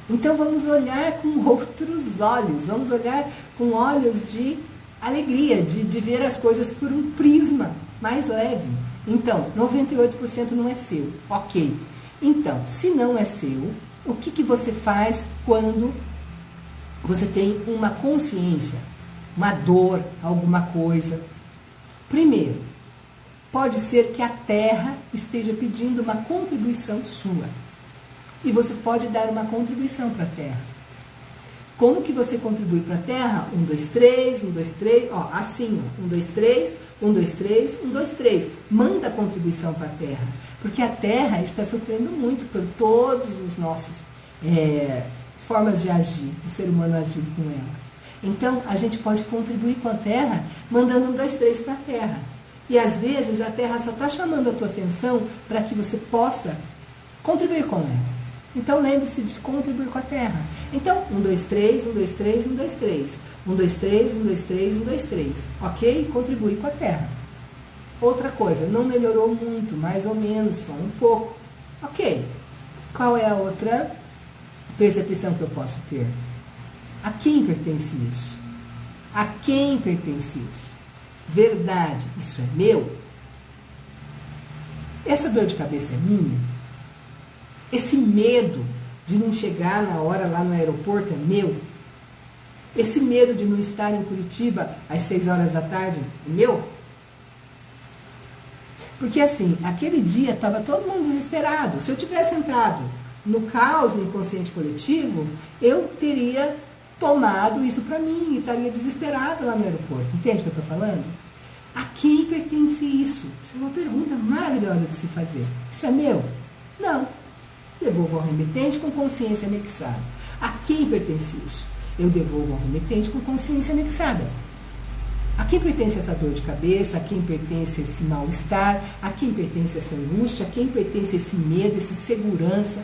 Então vamos olhar com outros olhos, vamos olhar com olhos de alegria, de ver as coisas por um prisma mais leve. Então, 98% não é seu, ok. Então, se não é seu, o que você faz quando você tem uma consciência, uma dor, alguma coisa? Primeiro, pode ser que a Terra esteja pedindo uma contribuição sua. E você pode dar uma contribuição para a Terra. Como que você contribui para a Terra? 1, 2, 3, 1, 2, 3, ó, assim, ó, 1, 2, 3, 1, 2, 3, 1, 2, 3. Manda a contribuição para a Terra. Porque a Terra está sofrendo muito por todos os nossos formas de agir, do ser humano agir com ela. Então, a gente pode contribuir com a Terra mandando 1, 2, 3 para a Terra. E às vezes a Terra só está chamando a tua atenção para que você possa contribuir com ela. Então lembre-se de contribuir com a Terra. Então, 1, 2, 3, 1, 2, 3, 1, 2, 3. 1, 2, 3, 1, 2, 3, 1, 2, 3. Ok? Contribui com a Terra. Outra coisa, não melhorou muito, mais ou menos, só um pouco. Ok. Qual é a outra percepção que eu posso ter? A quem pertence isso? A quem pertence isso? Verdade, isso é meu? Essa dor de cabeça é minha? Esse medo de não chegar na hora lá no aeroporto é meu? Esse medo de não estar em Curitiba às 6 horas da tarde é meu? Porque assim, aquele dia estava todo mundo desesperado. Se eu tivesse entrado no caos, no inconsciente coletivo, eu teria tomado isso para mim e estaria desesperada lá no aeroporto. Entende o que eu estou falando? A quem pertence isso? Isso é uma pergunta maravilhosa de se fazer. Isso é meu? Não. Devolvo ao remetente com consciência anexada. A quem pertence isso? Eu devolvo ao remetente com consciência anexada. A quem pertence essa dor de cabeça? A quem pertence esse mal-estar? A quem pertence essa angústia? A quem pertence esse medo, essa insegurança?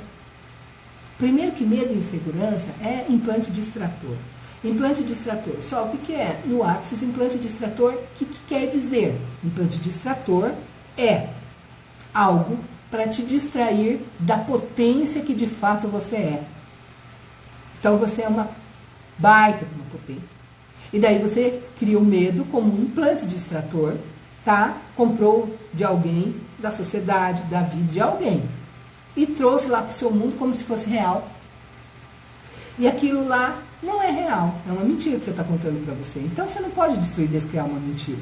Primeiro que medo e insegurança é implante distrator. Implante distrator, só o que é? No Axis, implante distrator, o que quer dizer? Implante distrator é algo para te distrair da potência que de fato você é. Então você é uma baita de uma potência. E daí você cria o medo como um implante distrator, tá? Comprou de alguém, da sociedade, da vida de alguém. E trouxe lá para o seu mundo como se fosse real. E aquilo lá não é real, é uma mentira que você está contando para você. Então você não pode destruir, descriar uma mentira.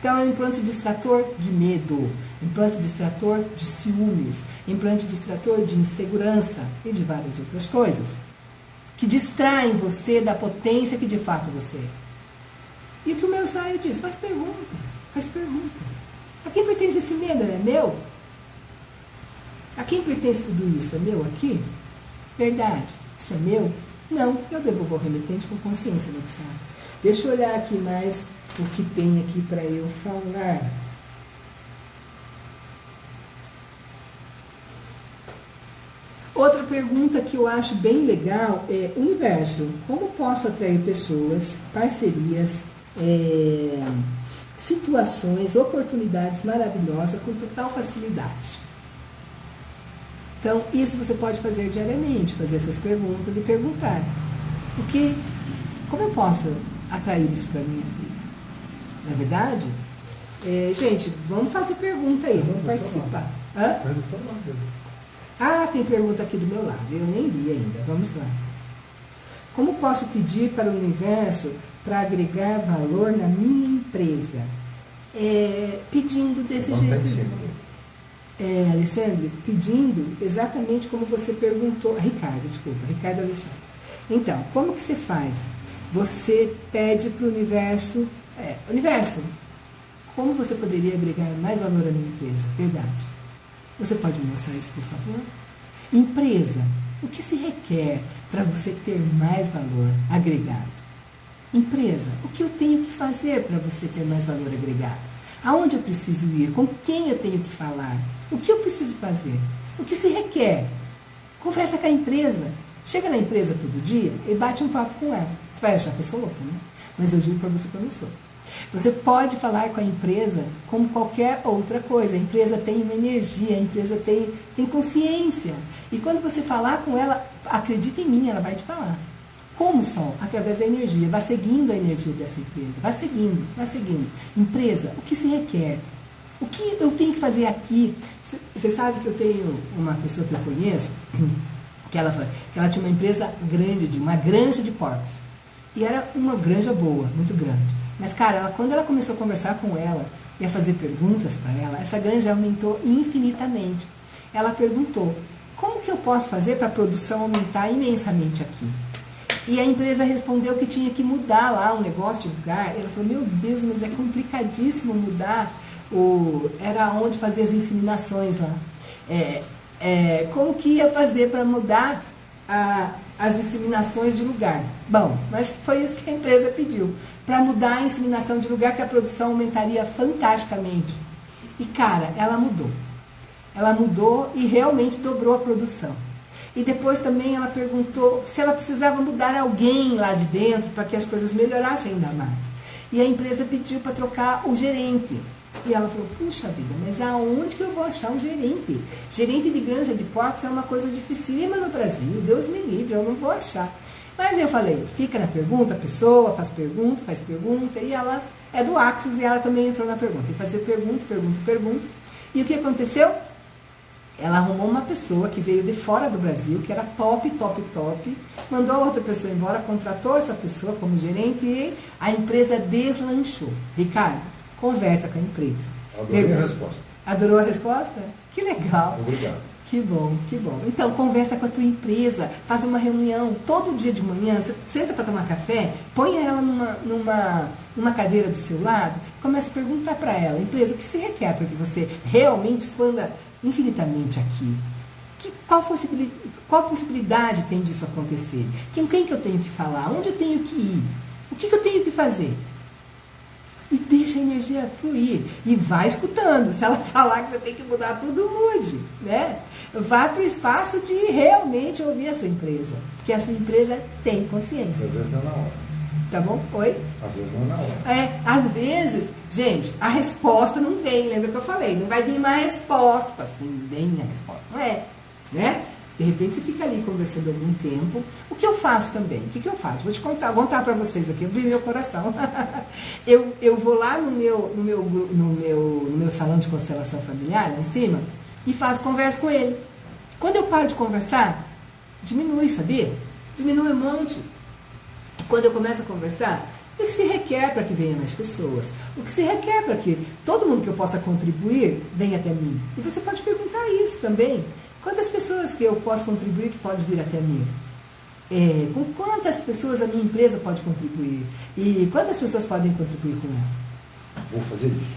Então é um implante distrator de medo, implante distrator de ciúmes, implante distrator de insegurança e de várias outras coisas que distraem você da potência que de fato você é. E o que o meu saio diz? Faz pergunta, faz pergunta. A quem pertence esse medo? Ele é meu? A quem pertence tudo isso? É meu aqui? Verdade. Isso é meu? Não. Eu devolvo ao remetente com consciência do que sabe. Deixa eu olhar aqui mais o que tem aqui para eu falar. Outra pergunta que eu acho bem legal é: universo, como posso atrair pessoas, parcerias, situações, oportunidades maravilhosas com total facilidade? Então, isso você pode fazer diariamente, fazer essas perguntas e perguntar: como eu posso atrair isso para a minha vida? Na verdade, gente, vamos fazer pergunta aí, vamos participar. Hã? Ah, tem pergunta aqui do meu lado, eu nem li ainda, vamos lá. Como posso pedir para o universo para agregar valor na minha empresa? Pedindo desse jeito. Alexandre, pedindo exatamente como você perguntou, Ricardo Alexandre. Então, como que você faz? Você pede para o universo, universo, como você poderia agregar mais valor à minha empresa? Verdade. Você pode me mostrar isso, por favor? Empresa, o que se requer para você ter mais valor agregado? Empresa, o que eu tenho que fazer para você ter mais valor agregado? Aonde eu preciso ir? Com quem eu tenho que falar? O que eu preciso fazer? O que se requer? Conversa com a empresa. Chega na empresa todo dia e bate um papo com ela. Você vai achar que eu sou louca, né? Mas eu juro para você que eu não sou. Você pode falar com a empresa como qualquer outra coisa. A empresa tem uma energia, a empresa tem consciência. E quando você falar com ela, acredita em mim, ela vai te falar. Como só? Através da energia. Vá seguindo a energia dessa empresa. Vá seguindo, vá seguindo. Empresa, o que se requer? O que eu tenho que fazer aqui? Você sabe que eu tenho uma pessoa que eu conheço, que ela tinha uma empresa grande, uma granja de porcos. E era uma granja boa, muito grande. Mas, cara, quando ela começou a conversar com ela e a fazer perguntas para ela, essa granja aumentou infinitamente. Ela perguntou: como que eu posso fazer para a produção aumentar imensamente aqui? E a empresa respondeu que tinha que mudar lá um negócio de lugar. Ela falou: meu Deus, mas é complicadíssimo mudar. Era onde fazer as inseminações lá. Como que ia fazer para mudar as inseminações de lugar? Bom, mas foi isso que a empresa pediu, para mudar a inseminação de lugar, que a produção aumentaria fantasticamente. E, cara, ela mudou. Ela mudou e realmente dobrou a produção. E depois também ela perguntou se ela precisava mudar alguém lá de dentro para que as coisas melhorassem ainda mais. E a empresa pediu para trocar o gerente. E ela falou: puxa vida, mas aonde que eu vou achar um gerente? Gerente de granja de porcos é uma coisa dificílima no Brasil, Deus me livre, eu não vou achar. Mas eu falei: fica na pergunta, a pessoa faz pergunta, e ela é do Axis e ela também entrou na pergunta. E fazia pergunta. E o que aconteceu? Ela arrumou uma pessoa que veio de fora do Brasil, que era top, mandou outra pessoa embora, contratou essa pessoa como gerente e a empresa deslanchou. Ricardo, conversa com a empresa. Adorei a resposta. Adorou a resposta? Que legal. Obrigado. Que bom, que bom. Então, conversa com a tua empresa, faz uma reunião todo dia de manhã, você senta para tomar café, põe ela numa cadeira do seu lado, começa a perguntar para ela: empresa, o que se requer para que você realmente expanda infinitamente aqui? Qual possibilidade tem disso acontecer? Com quem que eu tenho que falar? Onde eu tenho que ir? O que eu tenho que fazer? E deixa a energia fluir. E vai escutando. Se ela falar que você tem que mudar tudo, mude. Né? Vá para o espaço de realmente ouvir a sua empresa. Porque a sua empresa tem consciência. Às vezes não é na hora. Tá bom? Oi? Às vezes não é na hora. Às vezes, gente, a resposta não vem. Lembra que eu falei? Não vai vir uma resposta assim, bem a resposta. Não é. Né? De repente você fica ali conversando algum tempo. O que eu faço também? O que eu faço? Vou te contar para vocês aqui, abrir meu coração. eu vou lá no meu salão de constelação familiar, lá em cima, e converso com ele. Quando eu paro de conversar, diminui, sabia? Diminui um monte. E quando eu começo a conversar, O que se requer para que venham mais pessoas? O que se requer para que todo mundo que eu possa contribuir venha até mim? E você pode perguntar isso também. Quantas pessoas que eu posso contribuir que pode vir até mim? Com quantas pessoas a minha empresa pode contribuir? E quantas pessoas podem contribuir com ela? Vou fazer isso.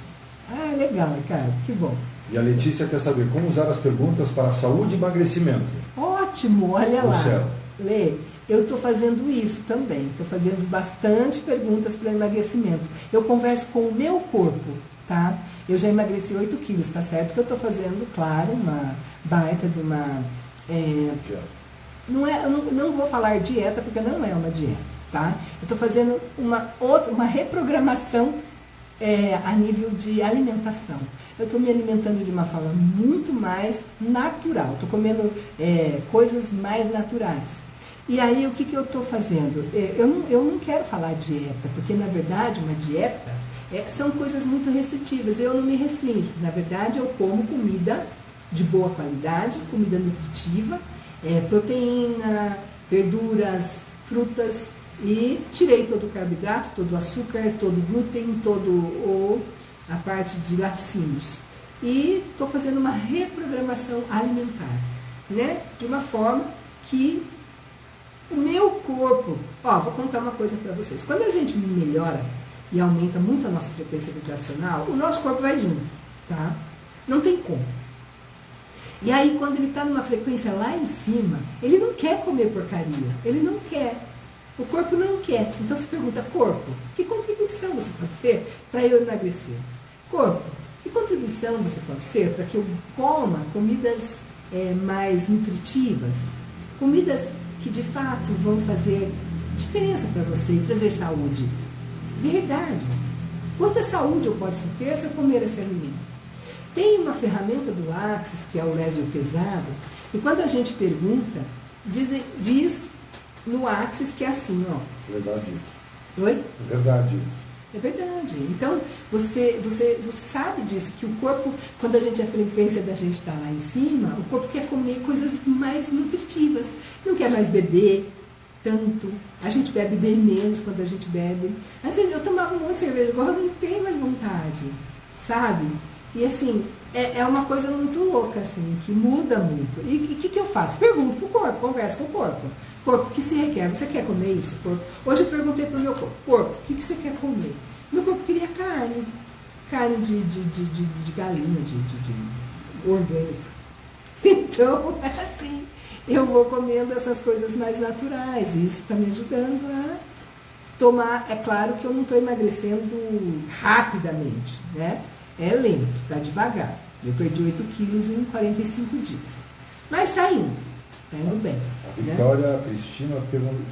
Ah, legal, Ricardo, que bom. E a Letícia quer saber como usar as perguntas para saúde e emagrecimento. Ótimo, olha lá. Céu. Lê, eu estou fazendo isso também. Estou fazendo bastante perguntas para emagrecimento. Eu converso com o meu corpo, tá? Eu já emagreci 8 quilos, tá certo? Que eu estou fazendo, claro, uma baita de uma... eu não vou falar dieta, porque não é uma dieta, tá? Eu estou fazendo uma reprogramação a nível de alimentação. Eu estou me alimentando de uma forma muito mais natural. Estou comendo coisas mais naturais. E aí, o que eu estou fazendo? Eu não quero falar dieta, porque, na verdade, uma dieta são coisas muito restritivas. Eu não me restringo. Na verdade, eu como comida de boa qualidade, comida nutritiva, proteína, verduras, frutas, e tirei todo o carboidrato, todo o açúcar, todo o glúten, a parte de laticínios. E estou fazendo uma reprogramação alimentar, né? De uma forma que o meu corpo... vou contar uma coisa para vocês. Quando a gente melhora e aumenta muito a nossa frequência vibracional, o nosso corpo vai junto, tá? Não tem como. E aí, quando ele está numa frequência lá em cima, ele não quer comer porcaria, ele não quer. O corpo não quer. Então se pergunta, corpo, que contribuição você pode ser para eu emagrecer? Corpo, que contribuição você pode ser para que eu coma comidas mais nutritivas? Comidas que de fato vão fazer diferença para você e trazer saúde. Verdade. Quanta saúde eu posso ter se eu comer esse alimento? Tem uma ferramenta do Axis, que é o leve e o pesado, e quando a gente pergunta, diz no Axis que é assim, ó. Verdade isso. Oi? Verdade isso. É verdade. Então, você sabe disso, que o corpo, quando a frequência da gente está lá em cima, o corpo quer comer coisas mais nutritivas. Não quer mais beber tanto. A gente bebe bem menos quando a gente bebe. Às vezes eu tomava um monte de cerveja, agora eu não tenho mais vontade, sabe? E assim, é uma coisa muito louca, assim, que muda muito. E o que eu faço? Pergunto pro corpo, converso com o corpo. Corpo, o que se requer? Você quer comer isso, corpo? Hoje eu perguntei pro meu corpo, corpo, o que você quer comer? Meu corpo queria carne de galinha, de orgânica. Então, é assim, eu vou comendo essas coisas mais naturais, e isso está me ajudando a tomar. É claro que eu não estou emagrecendo rapidamente, né? É lento, está devagar. Eu perdi 8 quilos em 45 dias. Mas está indo bem. A Vitória Cristina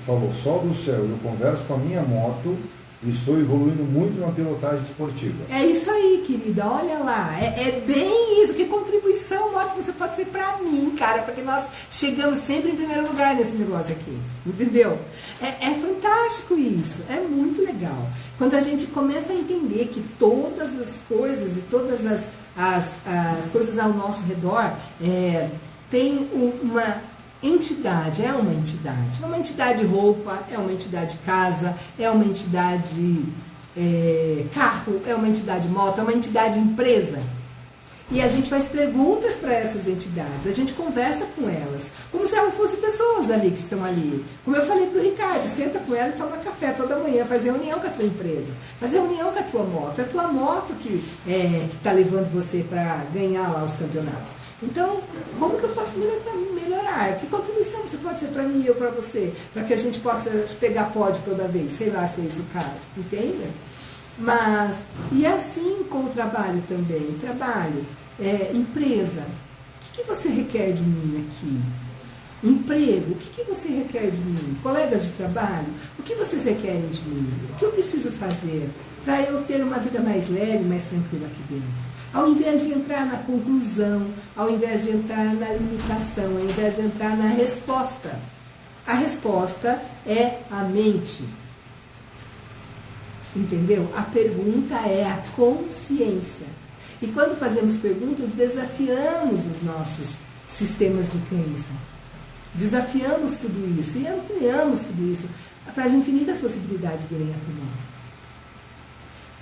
falou, sol do céu, eu converso com a minha moto e estou evoluindo muito na pilotagem esportiva. É isso aí, querida, olha lá, é bem isso, que contribuição, moto, você pode ser para mim, cara, porque nós chegamos sempre em primeiro lugar nesse negócio aqui, entendeu? É fantástico isso, é muito legal. Quando a gente começa a entender que todas as coisas e todas as coisas ao nosso redor tem uma entidade, é uma entidade roupa, é uma entidade casa, é uma entidade carro, é uma entidade moto, é uma entidade empresa. E a gente faz perguntas para essas entidades, a gente conversa com elas, como se elas fossem pessoas ali que estão ali. Como eu falei para o Ricardo, senta com ela e toma café toda manhã, faz reunião com a tua empresa, faz reunião com a tua moto. É a tua moto que está levando você para ganhar lá os campeonatos. Então, como que eu posso melhorar? Que contribuição você pode ser para mim e eu para você? Para que a gente possa pegar pódio toda vez, sei lá se é esse o caso, entende? Mas, e assim com o trabalho também, empresa, o que você requer de mim aqui? Emprego, o que você requer de mim? Colegas de trabalho, o que vocês requerem de mim? O que eu preciso fazer para eu ter uma vida mais leve, mais tranquila aqui dentro? Ao invés de entrar na conclusão, ao invés de entrar na limitação, ao invés de entrar na resposta. A resposta é a mente. Entendeu? A pergunta é a consciência. E quando fazemos perguntas, desafiamos os nossos sistemas de crença. Desafiamos tudo isso e ampliamos tudo isso para as infinitas possibilidades virem até nós.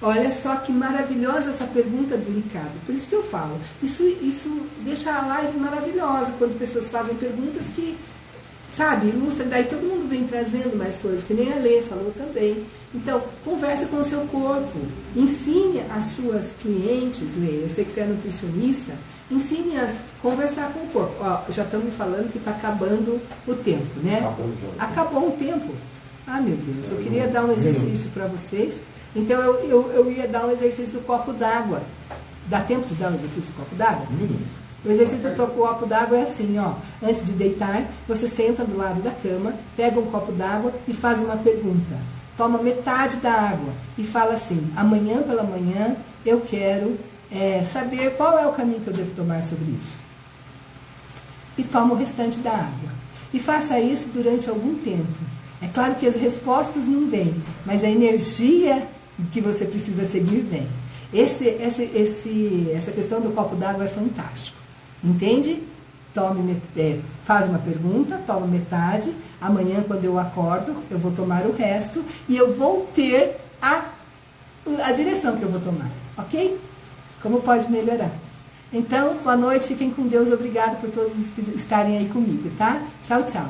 Olha só que maravilhosa essa pergunta do Ricardo. Por isso que eu falo. Isso deixa a live maravilhosa, quando pessoas fazem perguntas que, sabe, ilustra, daí todo mundo vem trazendo mais coisas, que nem a Lê falou também. Então, conversa com o seu corpo. Ensine as suas clientes, Lê, eu sei que você é nutricionista, ensine-as a conversar com o corpo. Ó, já estamos falando que está acabando o tempo, né? Acabou o tempo. Ah, meu Deus, eu queria dar um exercício para vocês. Então, eu ia dar um exercício do copo d'água. Dá tempo de dar um exercício do copo d'água? O exercício do copo d'água é assim, ó. Antes de deitar, você senta do lado da cama, pega um copo d'água e faz uma pergunta. Toma metade da água e fala assim: amanhã pela manhã eu quero saber qual é o caminho que eu devo tomar sobre isso. E toma o restante da água. E faça isso durante algum tempo. É claro que as respostas não vêm, mas a energia que você precisa seguir vem. Essa questão do copo d'água é fantástico. Entende? Faz uma pergunta, toma metade. Amanhã, quando eu acordo, eu vou tomar o resto e eu vou ter a direção que eu vou tomar. Ok? Como pode melhorar? Então, boa noite, fiquem com Deus. Obrigada por todos estarem aí comigo, tá? Tchau, tchau.